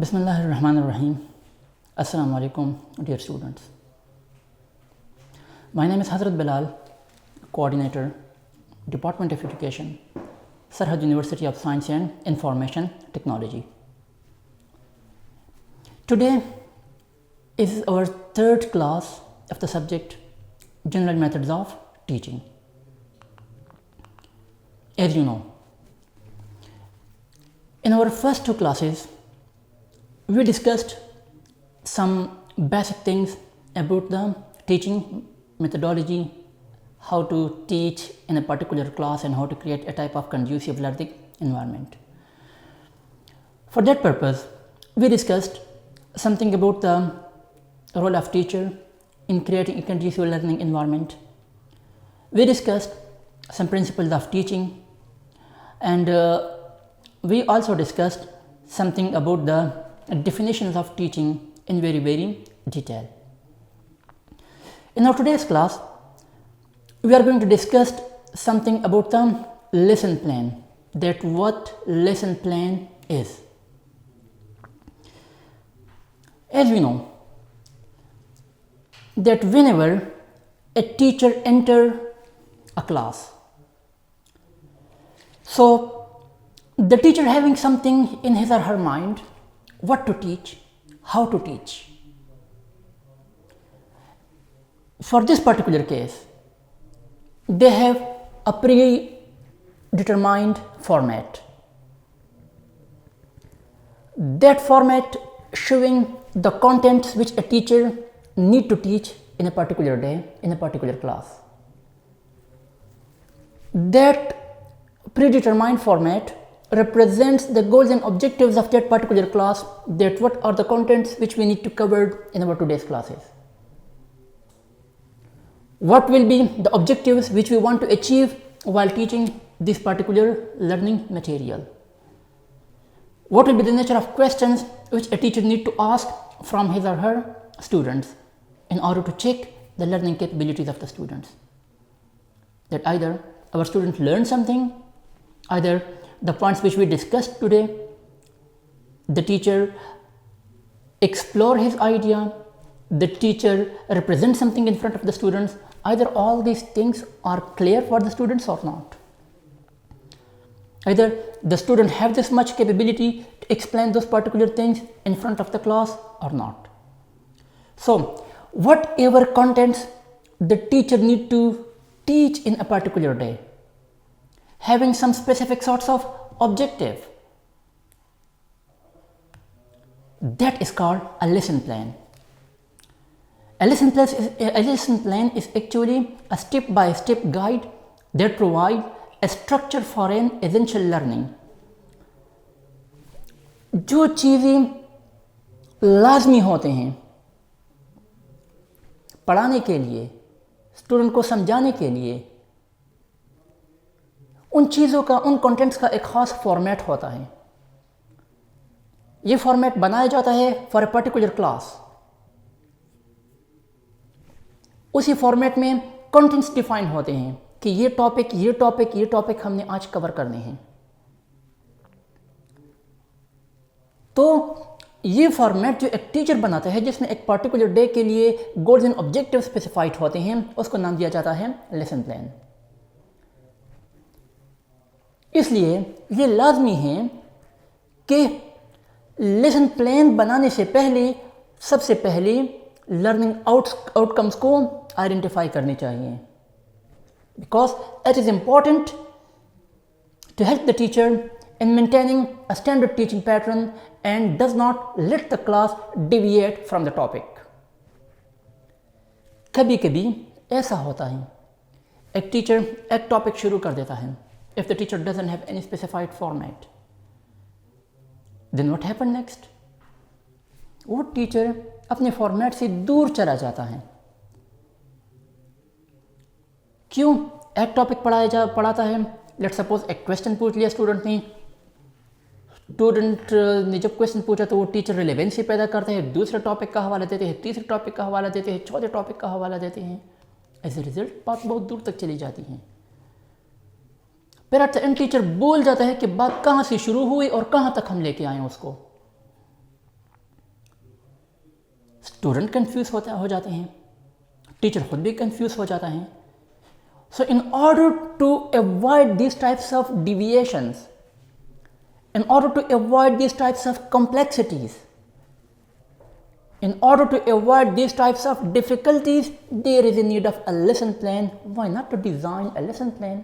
Bismillahirrahmanirrahim. Assalamu alaikum, dear students. My name is Hazrat Bilal, Coordinator, Department of Education, Sarhad University of Science and Information Technology. Today is our third class of the subject General Methods of Teaching. As you know, in our first two classes, we discussed some basic things about the teaching methodology, how to teach in a particular class and how to create a type of conducive learning environment. For that purpose, we discussed something about the role of teacher in creating a conducive learning environment. We discussed some principles of teaching, and we also discussed something about the definitions of teaching in very detail. In our today's class, we are going to discuss something about the lesson plan, that what lesson plan is. As we know, that whenever a teacher enters a class, so the teacher having something in his or her mind, what to teach, how to teach. For this particular case, they have a predetermined format. That format showing the contents which a teacher need to teach in a particular day, in a particular class. That predetermined format represents the goals and objectives of that particular class, that what are the contents which we need to cover in our today's classes. What will be the objectives which we want to achieve while teaching this particular learning material. What will be the nature of questions which a teacher need to ask from his or her students in order to check the learning capabilities of the students. That either our students learn something, either the points which we discussed today, the teacher explore his idea, the teacher represents something in front of the students, either all these things are clear for the students or not. Either the student have this much capability to explain those particular things in front of the class or not. So whatever contents the teacher need to teach in a particular day, having some specific sorts of objective, that is called a lesson plan. A lesson plan is actually a step-by-step guide that provides a structure for an essential learning. जो चीज़ें लाजमी होते हैं पढ़ाने के लिए, student को समझाने के लिए, उन चीज़ों का, उन कंटेंट्स का एक ख़ास फॉर्मेट होता है. ये फॉर्मेट बनाया जाता है फॉर ए पर्टिकुलर क्लास. उसी फॉर्मेट में कंटेंट्स डिफाइन होते हैं कि ये टॉपिक हमने आज कवर करने हैं. तो ये फॉर्मेट जो एक टीचर बनाता है, जिसमें एक पर्टिकुलर डे के लिए गोल्स एंड ऑब्जेक्टिव स्पेसिफाइड होते हैं, उसको नाम दिया जाता है लेसन प्लान. इसलिए ये लाजमी है कि लेसन प्लान बनाने से पहले सबसे पहले लर्निंग आउटकम्स को आइडेंटिफाई करने चाहिए, because it is important to help the teacher in maintaining a standard teaching pattern and does not let the class deviate from the topic. कभी कभी ऐसा होता है, एक टीचर एक टॉपिक शुरू कर देता है. If the teacher doesn't have any specified format, then what happen next? वो टीचर अपने फॉर्मेट से दूर चला जाता है. क्यों? एक टॉपिक पढ़ाता है, लेट्स सपोज एक क्वेश्चन पूछ लिया स्टूडेंट ने जब क्वेश्चन पूछा तो वो टीचर रिलेवेंसी पैदा करते हैं, दूसरे टॉपिक का हवाला देते हैं, तीसरे टॉपिक का हवाला देते हैं, चौथे टॉपिक का हवाला देते हैं. एज ए रिजल्ट बात बहुत दूर तक चली जाती है. फिर एट द एंड टीचर बोल जाता है कि बात कहाँ से शुरू हुई और कहाँ तक हम लेके आए उसको. स्टूडेंट कंफ्यूज हो जाते हैं, टीचर खुद भी कंफ्यूज हो जाता है. So in order to avoid these types of deviations, in order to avoid these types of complexities, in order to avoid these types of difficulties, there is a need of a lesson plan. Why not to design a lesson plan?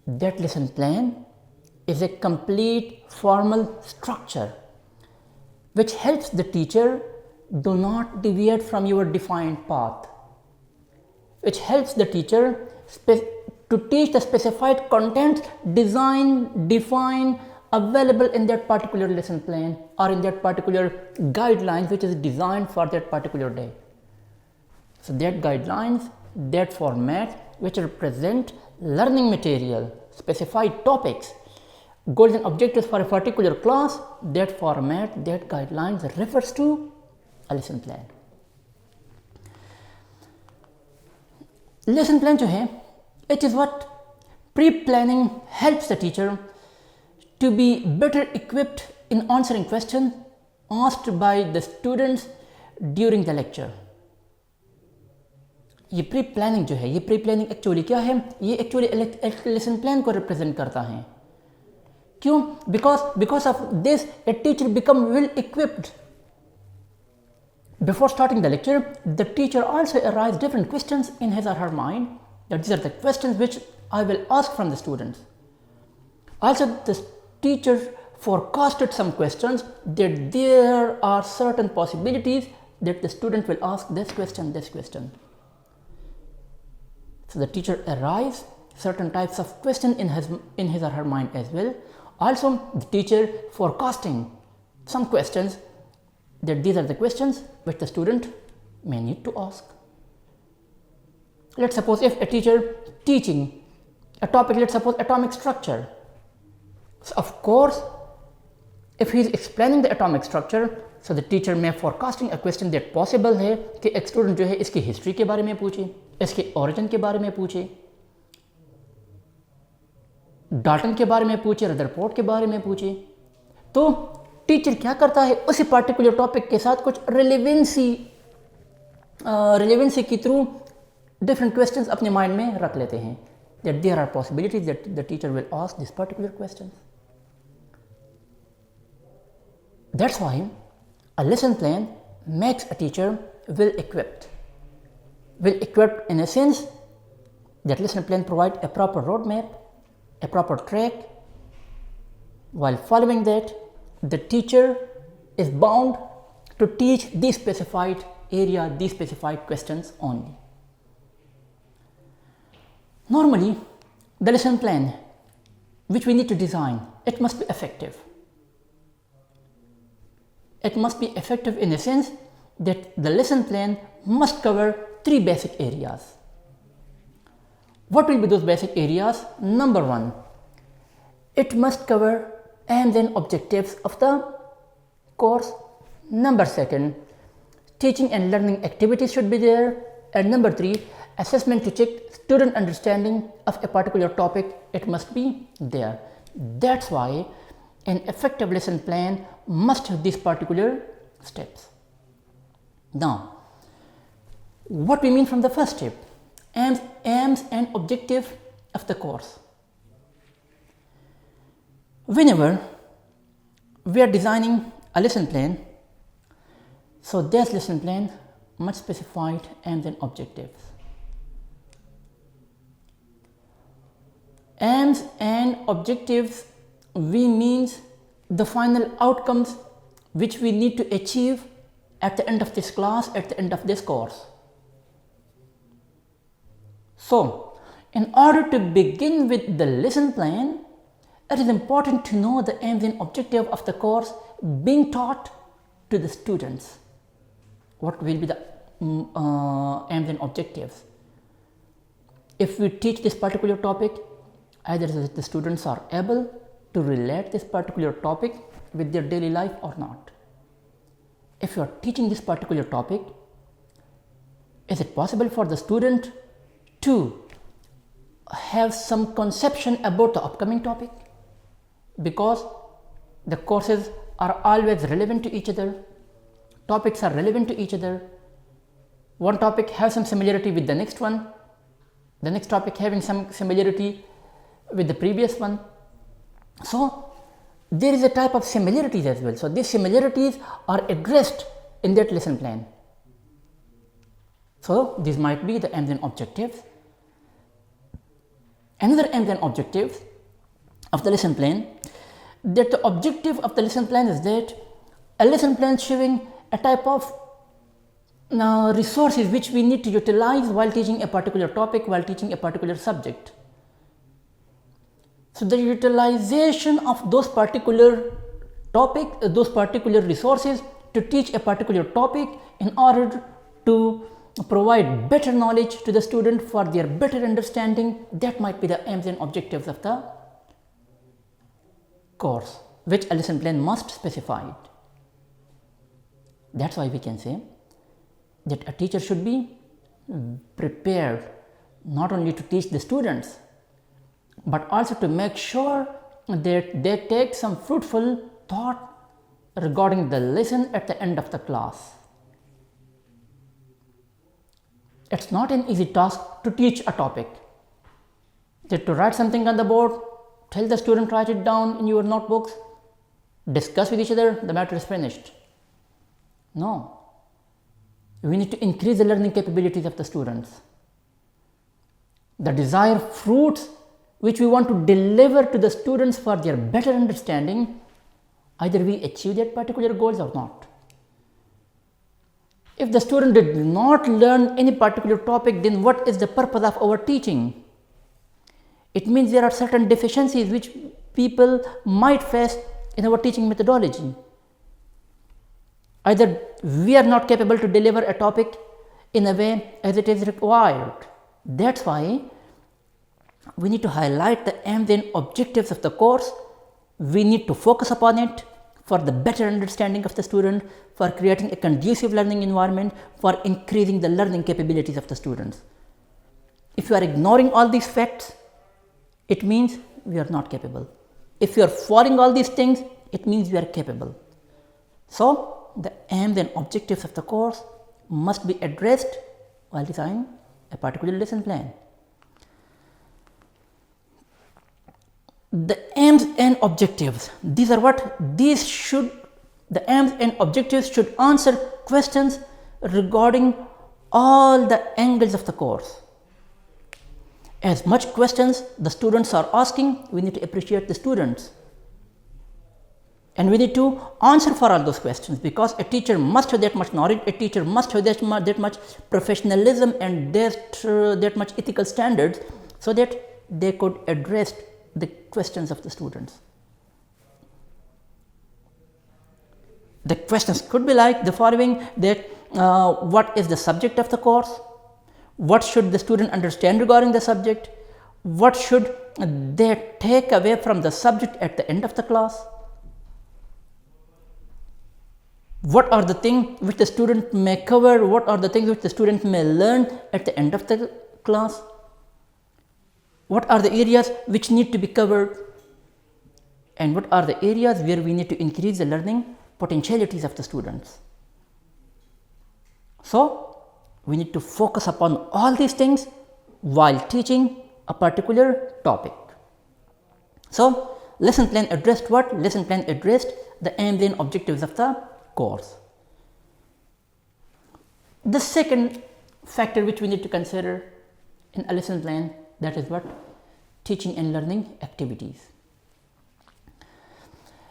That lesson plan is a complete formal structure which helps the teacher do not deviate from your defined path, which helps the teacher to teach the specified contents defined, available in that particular lesson plan or in that particular guidelines which is designed for that particular day. So that guidelines, that format which represent learning material, specified topics, goals and objectives for a particular class, that format, that guidelines refers to a lesson plan. Lesson plan जो है, it is what pre-planning helps the teacher to be better equipped in answering questions asked by the students during the lecture. ये pre planning जो है, ये pre planning actually क्या है? ये actually lesson plan को रिप्रेजेंट करता है. क्यों? Because of this a teacher become well equipped. Before starting the lecture, the teacher also arises different questions in his or her mind. That these are the questions which I will ask from the students. Also, the teacher forecasted some questions that there are certain possibilities that the student will ask this question, this question. So the teacher arises certain types of question in his or her mind as well. Also, the teacher forecasting some questions that these are the questions which the student may need to ask. Let's suppose if a teacher teaching a topic, let's suppose atomic structure. So of course, if he is explaining the atomic structure, so the teacher may forecasting a question that possible है कि एक student जो है इसकी history के बारे में पूछे, इसके origin के बारे में पूछे, डाल्टन के बारे में पूछे, रदरफोर्ड के बारे में पूछे. तो टीचर क्या करता है, उसी पार्टिकुलर टॉपिक के साथ कुछ रिलेवेंसी के थ्रू डिफरेंट क्वेश्चंस अपने माइंड में रख लेते हैं. That there are possibilities that the teacher will ask this particular questions. That's why a lesson plan makes a teacher well equipped in a sense that lesson plan provide a proper roadmap, a proper track. While following that, the teacher is bound to teach these specified area, these specified questions only. Normally, the lesson plan which we need to design, it must be effective. It must be effective in the sense that the lesson plan must cover 3 basic areas. What will be those basic areas? Number 1, it must cover and then objectives of the course. Number 2, teaching and learning activities should be there. And number 3, assessment to check student understanding of a particular topic, it must be there. That's why an effective lesson plan must have these particular steps. Now, what we mean from the first step, aims and objective of the course. Whenever we are designing a lesson plan, so this lesson plan must specify aims and objectives. Aims and objectives, we means the final outcomes which we need to achieve at the end of this class, at the end of this course. So, in order to begin with the lesson plan, it is important to know the aims and objective of the course being taught to the students. What will be the aims and objectives? If we teach this particular topic, either the students are able to relate this particular topic with their daily life or not. If you are teaching this particular topic, is it possible for the student to have some conception about the upcoming topic? Because the courses are always relevant to each other. topics are relevant to each other. One topic has some similarity with the next one, the next topic having some similarity with the previous one. So there is a type of similarities as well. So these similarities are addressed in that lesson plan. So these might be the aims and objectives. Another aims and objectives of the lesson plan, that the objective of the lesson plan is that a lesson plan showing a type of resources which we need to utilize while teaching a particular topic, while teaching a particular subject. So the utilization of those particular those particular resources to teach a particular topic in order to provide better knowledge to the student for their better understanding, that might be the aims and objectives of the course, which a lesson plan must specify. That's why we can say that a teacher should be prepared not only to teach the students, but also to make sure that they take some fruitful thought regarding the lesson at the end of the class. It's not an easy task to teach a topic. That to write something on the board, tell the student, write it down in your notebooks, discuss with each other, the matter is finished. No. We need to increase the learning capabilities of the students. The desired fruits which we want to deliver to the students for their better understanding, either we achieve that particular goals or not. If the student did not learn any particular topic, then what is the purpose of our teaching? It means there are certain deficiencies which people might face in our teaching methodology. Either we are not capable to deliver a topic in a way as it is required. That's why we need to highlight the aims and objectives of the course. We need to focus upon it for the better understanding of the student, for creating a conducive learning environment, for increasing the learning capabilities of the students. If you are ignoring all these facts, it means we are not capable. If you are following all these things, it means we are capable. So the aims and objectives of the course must be addressed while designing a particular lesson plan. The aims and objectives, these are what these should, the aims and objectives should answer questions regarding all the angles of the course. As much questions the students are asking, we need to appreciate the students. And we need to answer for all those questions, because a teacher must have that much knowledge, a teacher must have that much professionalism and that much ethical standards, so that they could address the questions of the students. The questions could be like the following, that what is the subject of the course? What should the student understand regarding the subject? What should they take away from the subject at the end of the class? What are the things which the student may cover? What are the things which the student may learn at the end of the class? What are the areas which need to be covered? And what are the areas where we need to increase the learning potentialities of the students? So we need to focus upon all these things while teaching a particular topic. So lesson plan addressed what? Lesson plan addressed the aims and objectives of the course. The second factor which we need to consider in a lesson plan, that is what? Teaching and learning activities.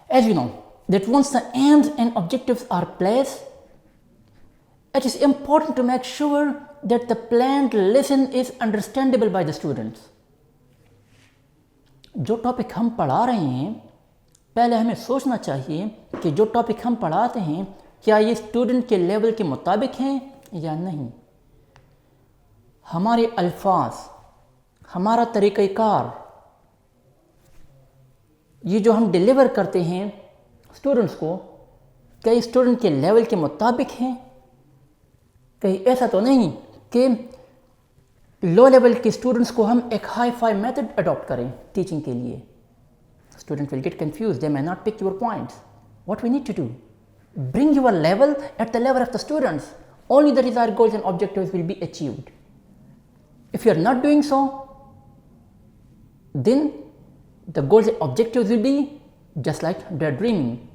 As you know, that once the aims and objectives are placed, it is important to make sure that the planned lesson is understandable by the students. जो topic हम पढ़ा रहे हैं, पहले हमें सोचना चाहिए कि जो टॉपिक हम पढ़ाते हैं क्या ये स्टूडेंट के लेवल के मुताबिक हैं या नहीं. हमारे अल्फाज, हमारा तरीक़ाकार, ये जो हम डिलीवर करते हैं स्टूडेंट्स को, क्या स्टूडेंट के लेवल के मुताबिक हैं? कहीं ऐसा तो नहीं कि लो लेवल के स्टूडेंट्स को हम एक हाई फाई मेथड अडॉप्ट करें टीचिंग के लिए. Student will get confused, they may not pick your points. What we need to do? Bring your level at the level of the students. Only the desired goals and objectives will be achieved. If you are not doing so, then the goals and objectives will be just like daydreaming.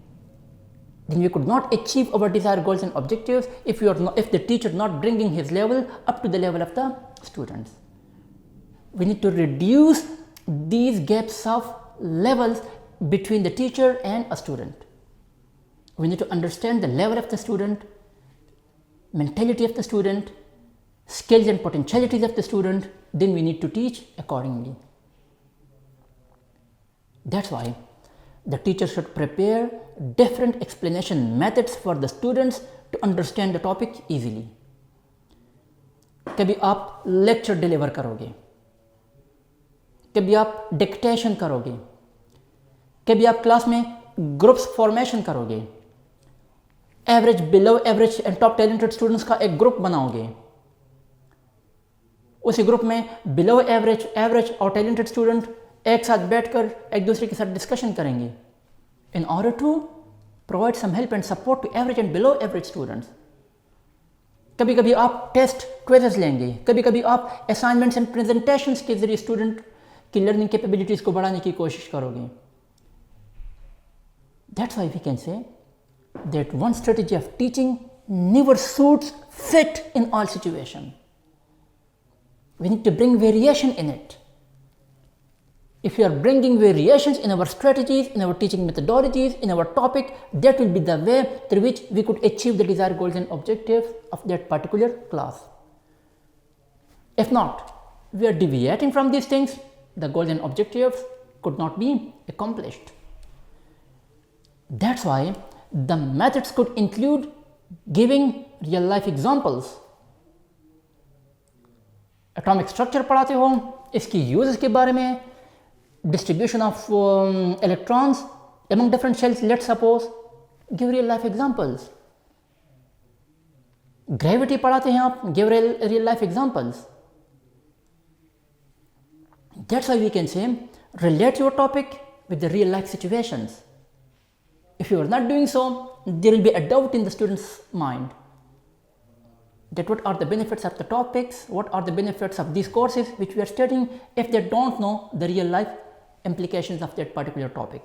Then we could not achieve our desired goals and objectives if the teacher not bringing his level up to the level of the students. We need to reduce these gaps of levels between the teacher and a student. We need to understand the level of the student, mentality of the student, skills and potentialities of the student, then we need to teach accordingly. That's why the teacher should prepare different explanation methods for the students to understand the topic easily. कभी आप lecture deliver करोगे, कभी आप dictation करोगे, कभी आप class में groups formation करोगे, average, below average and top talented students का एक ग्रुप बनाओगे, उसी ग्रुप में बिलो एवरेज, एवरेज और टैलेंटेड स्टूडेंट एक साथ बैठकर एक दूसरे के साथ डिस्कशन करेंगे in order to provide some help and support to average and below average students. कभी कभी आप टेस्ट क्विज़ेस लेंगे, कभी कभी आप असाइनमेंट्स एंड प्रेजेंटेशंस के जरिए स्टूडेंट की लर्निंग कैपेबिलिटीज़ को बढ़ाने की कोशिश करोगे. That's why we can say that one strategy of teaching never suits fit in all situations. We need to bring variation in it. If you are bringing variations in our strategies, in our teaching methodologies, in our topic, that will be the way through which we could achieve the desired goals and objectives of that particular class. If not, we are deviating from these things, the goals and objectives could not be accomplished. That's why the methods could include giving real life examples. Atomic structure पढ़ाते हो, इसकी uses के बारे में, distribution of electrons among different shells, let's suppose, give real life examples. Gravity पढ़ाते हैं आप, give real life examples. That's why we can say relate your topic with the real life situations. If you are not doing so, there will be a doubt in the student's mind that what are the benefits of the topics, what are the benefits of these courses which we are studying if they don't know the real life implications of that particular topic.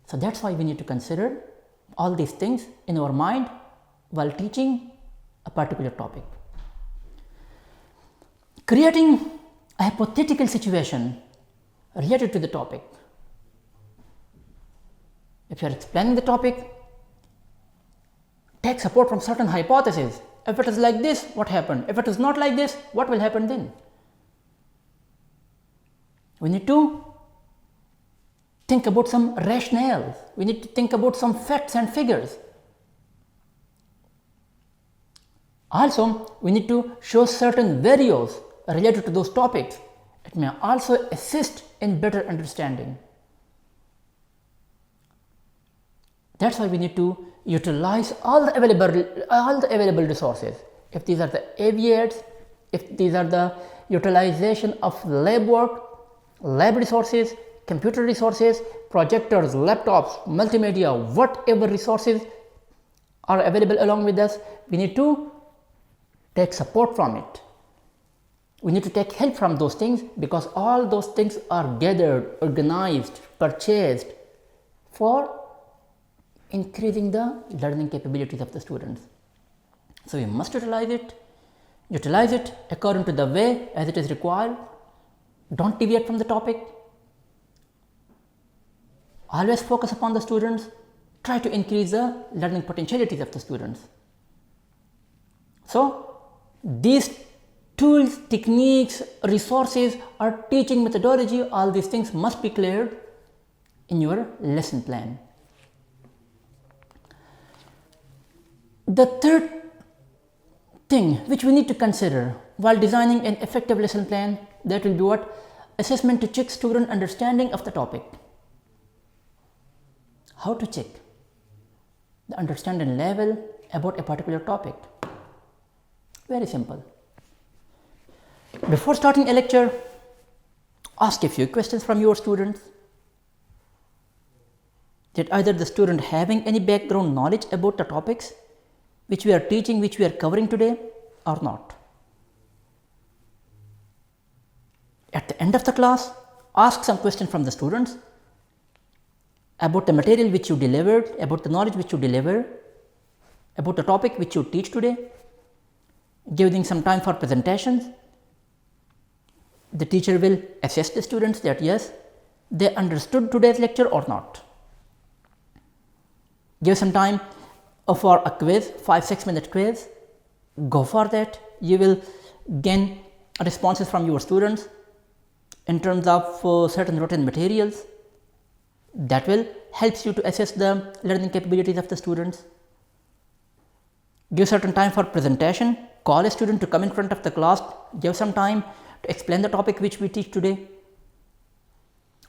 So that's why we need to consider all these things in our mind while teaching a particular topic. Creating a hypothetical situation related to the topic. If you are explaining the topic, take support from certain hypotheses. If it is like this, what happened? If it is not like this, what will happen then? We need to think about some rationales. We need to think about some facts and figures. Also, we need to show certain videos related to those topics. It may also assist in better understanding. That's why we need to utilize all the available resources. If these are the AVAs, if these are the utilization of lab work, lab resources, computer resources, projectors, laptops, multimedia, whatever resources are available along with us, we need to take support from it. We need to take help from those things because all those things are gathered, organized, purchased for increasing the learning capabilities of the students. So we must utilize it according to the way as it is required. Don't deviate from the topic. Always focus upon the students. Try to increase the learning potentialities of the students. So these tools, techniques, resources, or teaching methodology, all these things must be cleared in your lesson plan. The third thing which we need to consider while designing an effective lesson plan, that will be what? Assessment to check student understanding of the topic. How to check the understanding level about a particular topic? Very simple. Before starting a lecture, ask a few questions from your students. that either the student having any background knowledge about the topics which we are teaching, which we are covering today or not. At the end of the class, ask some questions from the students about the material which you delivered, about the knowledge which you deliver, about the topic which you teach today. Give them some time for presentations. The teacher will assess the students that yes, they understood today's lecture or not. Give some time for a quiz, 5-6 minute quiz. Go for that. You will gain responses from your students in terms of certain written materials. That will help you to assess the learning capabilities of the students. Give certain time for presentation. Call a student to come in front of the class. Give some time to explain the topic which we teach today.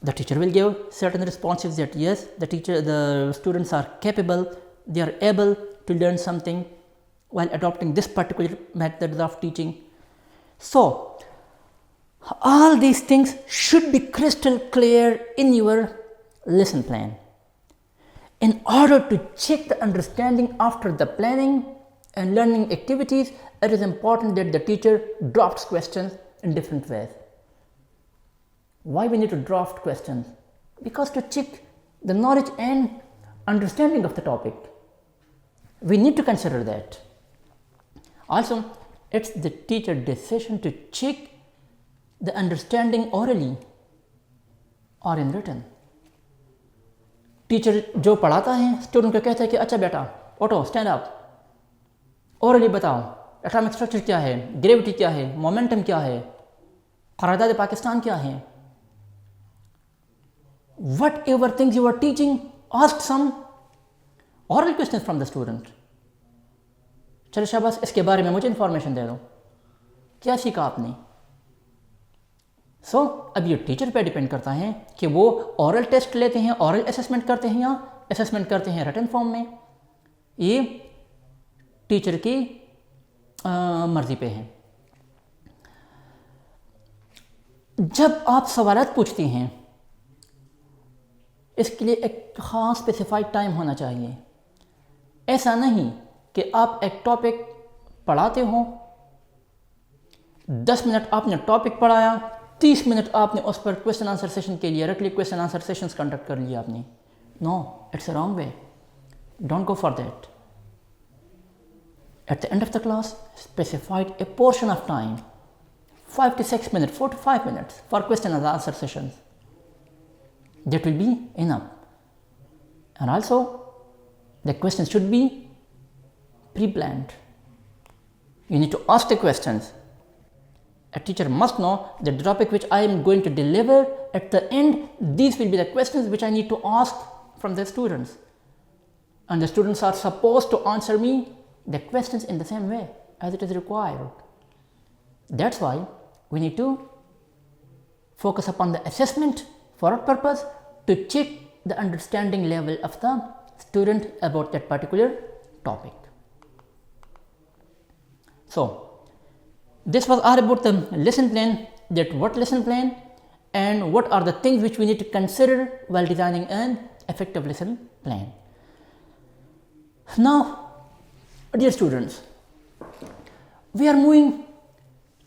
The teacher will give certain responses that yes, the students are capable, they are able to learn something while adopting this particular method of teaching. So, all these things should be crystal clear in your lesson plan. In order to check the understanding after the planning and learning activities, it is important that the teacher drafts questions in different ways. Why we need to draft questions? Because to check the knowledge and understanding of the topic. We need to consider that. Also, it's the teacher's decision to check the understanding orally or in written. Teacher जो पढ़ाता है student को कहता है कि अच्छा बेटा उठो, स्टैंड अप, ओरली बताओ एटॉमिक स्ट्रक्चर क्या है, ग्रेविटी क्या है, मोमेंटम क्या है, करारदाद पाकिस्तान क्या है. Whatever things you are teaching, ask some oral questions from the student. चलो शाबाश, इसके बारे में मुझे इंफॉर्मेशन दे दो, क्या सीखा आपने. अब ये टीचर पे डिपेंड करता है कि वो ओरल टेस्ट लेते हैं, ओरल असेसमेंट करते हैं या असेसमेंट करते हैं रिटन फॉर्म में. ये टीचर की मर्जी पे है. जब आप सवालात पूछती हैं, इसके लिए एक ख़ास स्पेसिफाइड टाइम होना चाहिए. ऐसा नहीं कि आप एक टॉपिक पढ़ाते हो, 10 मिनट आपने टॉपिक पढ़ाया, 30 मिनट आपने उस पर क्वेश्चन आंसर सेशन के लिए रख ली, क्वेश्चन आंसर सेशंस कंडक्ट कर लिया आपने. No, it's a wrong way. Don't go for that. At the end of the class, specified a portion of time, 5 to 6 minutes, 4 to 5 minutes for question and answer sessions. That will be enough. And also, the questions should be pre-planned. You need to ask the questions. A teacher must know that the topic which I am going to deliver at the end, these will be the questions which I need to ask from the students. And the students are supposed to answer me the questions in the same way as it is required. That's why we need to focus upon the assessment for what purpose? To check the understanding level of the student about that particular topic. So, this was all about the lesson plan, that what lesson plan and what are the things which we need to consider while designing an effective lesson plan. Now, dear students, we are moving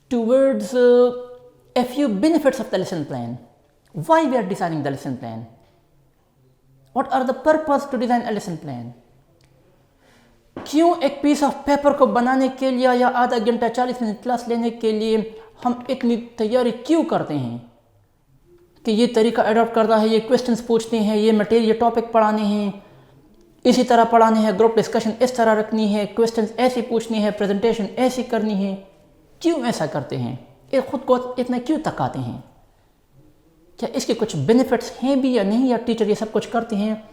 towards a few benefits of the lesson plan. Why we are designing the lesson plan? What are the purpose to design a lesson plan? क्यों एक piece of paper को बनाने के लिए या आधा घंटा 40 minute class लेने के लिए हम इतनी तैयारी क्यों करते हैं कि ये तरीका अडॉप्ट करता है, ये क्वेश्चंस पूछते हैं, ये मटेरियल टॉपिक पढ़ाने हैं, इसी तरह पढ़ाने हैं, ग्रुप डिस्कशन इस तरह रखनी है, क्वेश्चंस ऐसे पूछनी है, प्रेजेंटेशन ऐसी करनी है. क्यों ऐसा करते हैं? ये खुद को इतना क्यों तकाते हैं? क्या इसके कुछ बेनिफिट्स हैं भी या नहीं, या टीचर ये सब कुछ करते हैं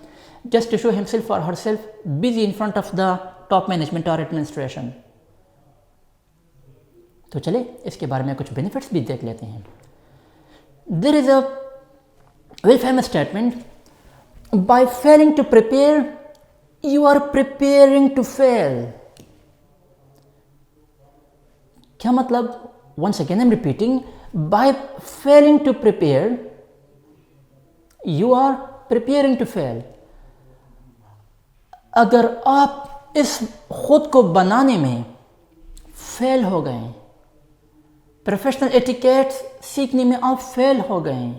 just to show himself or herself busy in front of the top management or administration? तो चले इसके बारे में कुछ बेनिफिट्स भी देख लेते हैं. There is a very famous statement, by failing to prepare you are preparing to fail. क्या मतलब? Once again I'm repeating, by failing to prepare you are preparing to fail. अगर आप इस खुद को बनाने में फेल हो गए, प्रोफेशनल एटिकेट्स सीखने में आप फेल हो गए,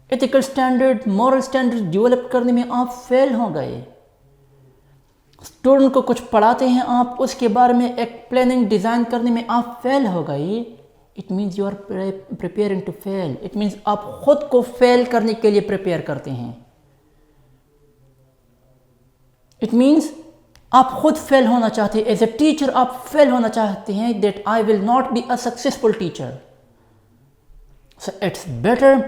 ethical standard, moral standard develop करने में आप फेल हो गए, स्टूडेंट को कुछ पढ़ाते हैं आप, उसके बारे में एक प्लानिंग डिज़ाइन करने में आप फेल हो गए, it means you are preparing to fail. It means आप खुद को फेल करने के लिए प्रिपेयर करते हैं। इट मीन्स आप खुद फेल होना चाहते हैं। एज ए टीचर आप फेल होना चाहते हैं, that I will not be a successful teacher. So it's better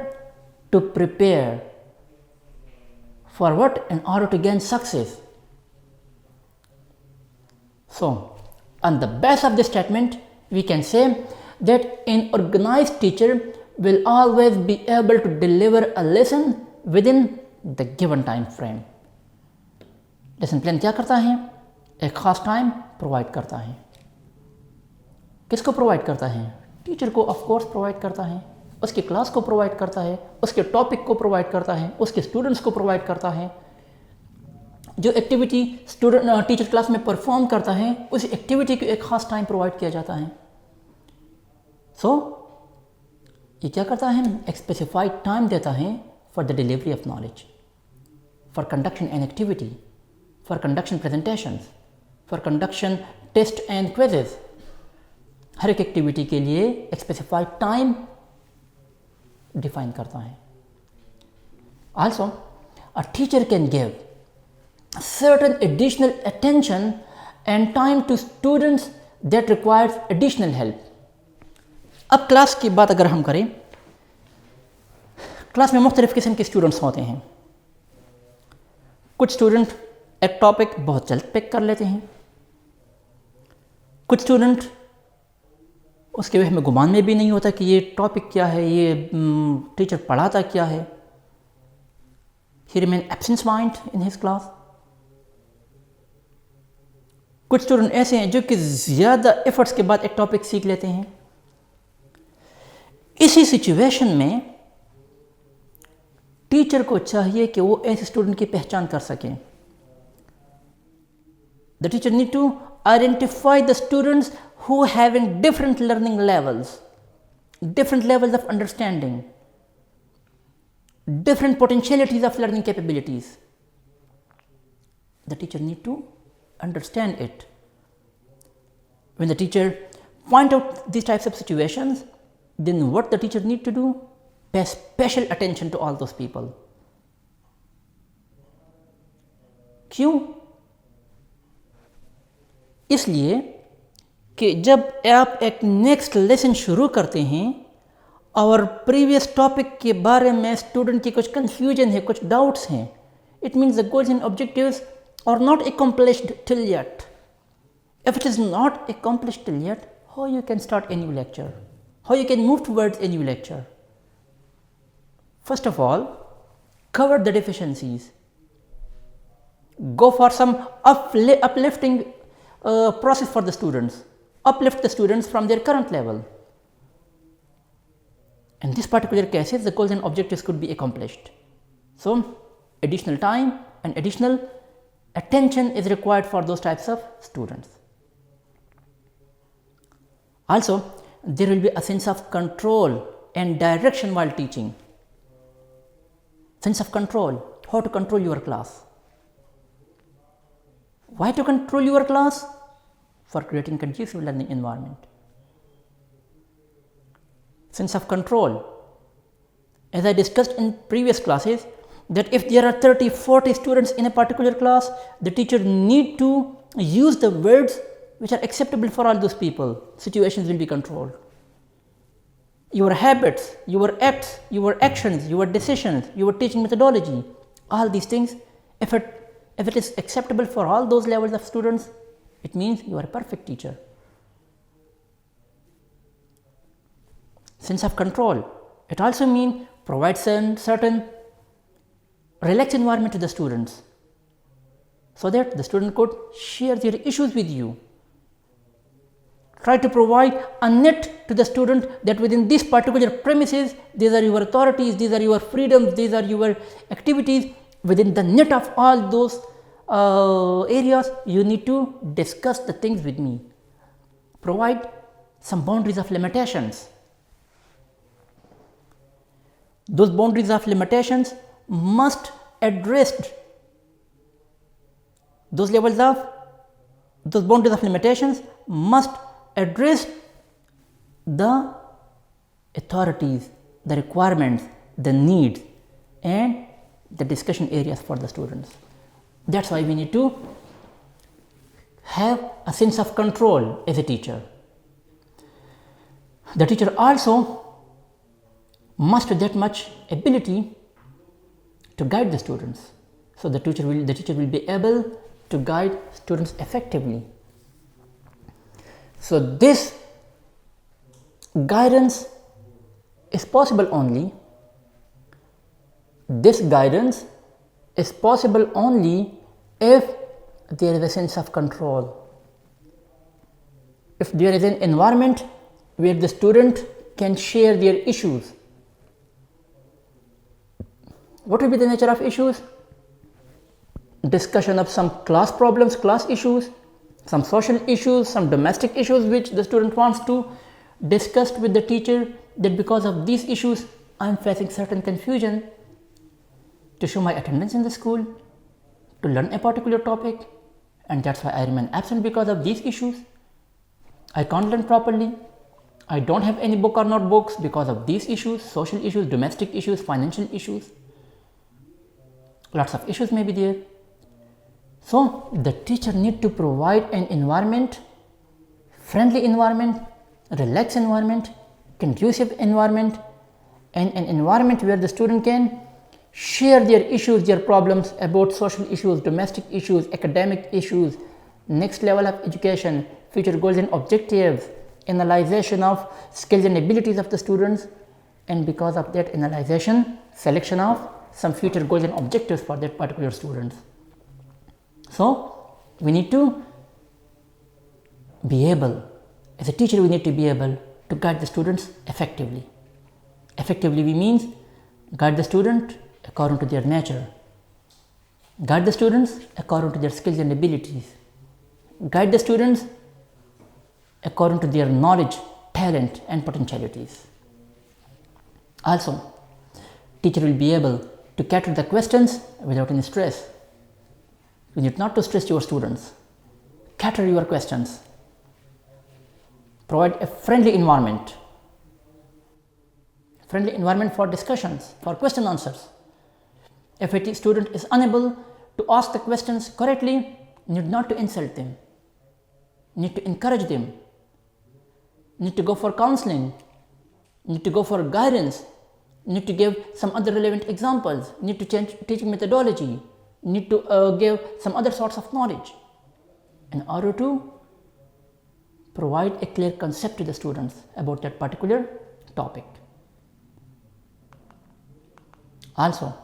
to prepare for what? In order to gain success. So, on the basis of this statement, we can say that an organized teacher will always be able to deliver a lesson within the given time frame. Lesson plan क्या करता है? एक खास time provide करता है। किसको provide करता है? टीचर को ऑफ कोर्स प्रोवाइड करता है, उसके क्लास को प्रोवाइड करता है, उसके टॉपिक को प्रोवाइड करता है, उसके स्टूडेंट्स को प्रोवाइड करता है। जो एक्टिविटी स्टूडेंट टीचर क्लास में परफॉर्म करता है, उस एक्टिविटी को एक खास टाइम प्रोवाइड किया जाता है। सो ये क्या करता है? एक स्पेसिफाइड टाइम देता है for the delivery of knowledge, for conduction an activity, for conduction presentations, for conduction test and quizzes. हर एक एक्टिविटी के लिए एक स्पेसिफाइड टाइम डिफाइन करता है। Also a teacher can give certain additional attention and time to students that requires additional help. अब class की बात अगर हम करें, क्लास में मुख्तलिफ किस्म के स्टूडेंट्स होते हैं। कुछ स्टूडेंट एक टॉपिक बहुत जल्द पिक कर लेते हैं, कुछ स्टूडेंट उसके वह में गुमान में भी नहीं होता कि ये टॉपिक क्या है, ये टीचर पढ़ाता क्या है। He remain absent mind in his class. कुछ स्टूडेंट ऐसे हैं जो कि ज़्यादा एफर्ट्स के बाद एक टॉपिक सीख लेते हैं। इसी सिचुएशन में टीचर को चाहिए कि वो ऐसे स्टूडेंट की पहचान कर सकें। The teacher need to identify the students who having different learning levels, different levels of understanding, different potentialities of learning capabilities. The teacher need to understand it. When the teacher point out these types of situations, then what the teacher need to do? Pay special attention to all those people. क्यों? इसलिए कि जब आप एक next lesson शुरू करते हैं और प्रीवियस टॉपिक के बारे में स्टूडेंट की कुछ कंफ्यूजन है, कुछ डाउट्स हैं, it means the goals and objectives are not accomplished till yet. If it is not accomplished till yet, how you can start a new lecture? How you can move towards a new lecture? First of all, cover the deficiencies. Go for some uplifting process for the students. Uplift the students from their current level. In this particular cases, the goals and objectives could be accomplished. So, additional time and additional attention is required for those types of students. Also, there will be a sense of control and direction while teaching. Sense of control, how to control your class. Why to control your class? For creating conducive learning environment. Sense of control. As I discussed in previous classes, that if there are 30-40 students in a particular class, the teacher need to use the words which are acceptable for all those people. Situations will be controlled. Your habits, your acts, your actions, your decisions, your teaching methodology, all these things, if it is acceptable for all those levels of students, it means you are a perfect teacher. Sense of control. It also means provide certain relaxed environment to the students so that the student could share their issues with you. Try to provide a net to the student that within these particular premises, these are your authorities, these are your freedoms, these are your activities. Within the net of all those areas, you need to discuss the things with me. Provide some boundaries of limitations. Those boundaries of limitations must addressed. Those boundaries of limitations must address the authorities, the requirements, the needs, and the discussion areas for the students. That's why we need to have a sense of control as a teacher. The teacher also must have that much ability to guide the students. So the teacher will be able to guide students effectively. So this guidance is possible only. This guidance is possible only if there is a sense of control. If there is an environment where the student can share their issues. What will be the nature of issues? Discussion of some class problems, class issues, some social issues, some domestic issues which the student wants to discuss with the teacher, that because of these issues I am facing certain confusion to show my attendance in the school, to learn a particular topic, and that's why I remain absent because of these issues. I can't learn properly. I don't have any book or notebooks because of these issues, social issues, domestic issues, financial issues. Lots of issues may be there. So the teacher need to provide an environment, friendly environment, relaxed environment, conducive environment, and an environment where the student can share their issues, their problems about social issues, domestic issues, academic issues, next level of education, future goals and objectives, analyzation of skills and abilities of the students, and because of that analyzation, selection of some future goals and objectives for that particular students. So we need to be able, as a teacher we need to be able to guide the students effectively. Effectively we means guide the student according to their nature, guide the students according to their skills and abilities, guide the students according to their knowledge, talent and potentialities. Also, teacher will be able to cater the questions without any stress. You need not to stress your students. Cater your questions. Provide a friendly environment for discussions, for question answers. If a student is unable to ask the questions correctly, you need not to insult them. You need to encourage them. You need to go for counseling. You need to go for guidance. You need to give some other relevant examples. You need to change teaching methodology. You need to give some other sorts of knowledge in order to provide a clear concept to the students about that particular topic. Also,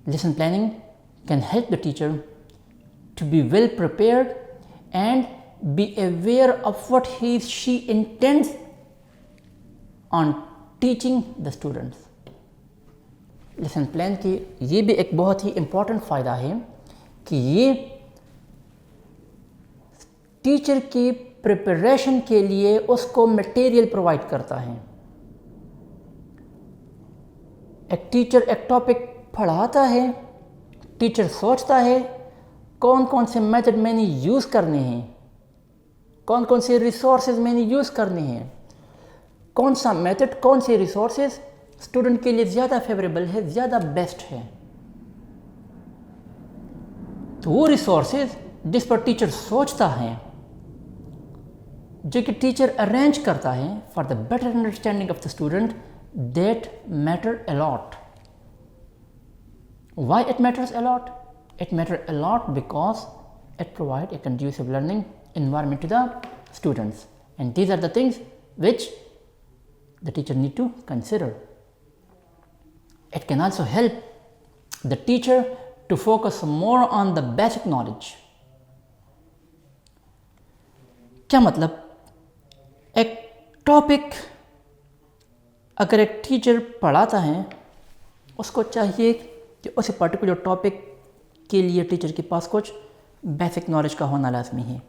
lesson planning can help the teacher to be well prepared and be aware of what she intends on teaching the students. Lesson plan की ये भी एक बहुत ही important फ़ायदा है कि ये teacher की प्रिपरेशन के लिए उसको मटेरियल प्रोवाइड करता है। एक टीचर एक टॉपिक पढ़ाता है, टीचर सोचता है कौन कौन से मेथड मैंने यूज़ करने हैं, कौन कौन से रिसोर्सेज मैंने यूज़ करने हैं, कौन सा मेथड, कौन से रिसोर्सेज स्टूडेंट के लिए ज़्यादा फेवरेबल है, ज़्यादा बेस्ट है। तो वो रिसोर्सेज जिस पर टीचर सोचता है, जो कि टीचर अरेंज करता है for the better understanding of the student, that matter a lot. Why it matters a lot? It matters a lot because it provides a conducive learning environment to the students, and these are the things which the teacher need to consider. It can also help the teacher to focus more on the basic knowledge. क्या मतलब, एक topic अगर एक teacher पढ़ाता है, उसको चाहिए कि उस पर्टिकुलर टॉपिक के लिए टीचर के पास कुछ बेसिक नॉलेज का होना लाजमी है।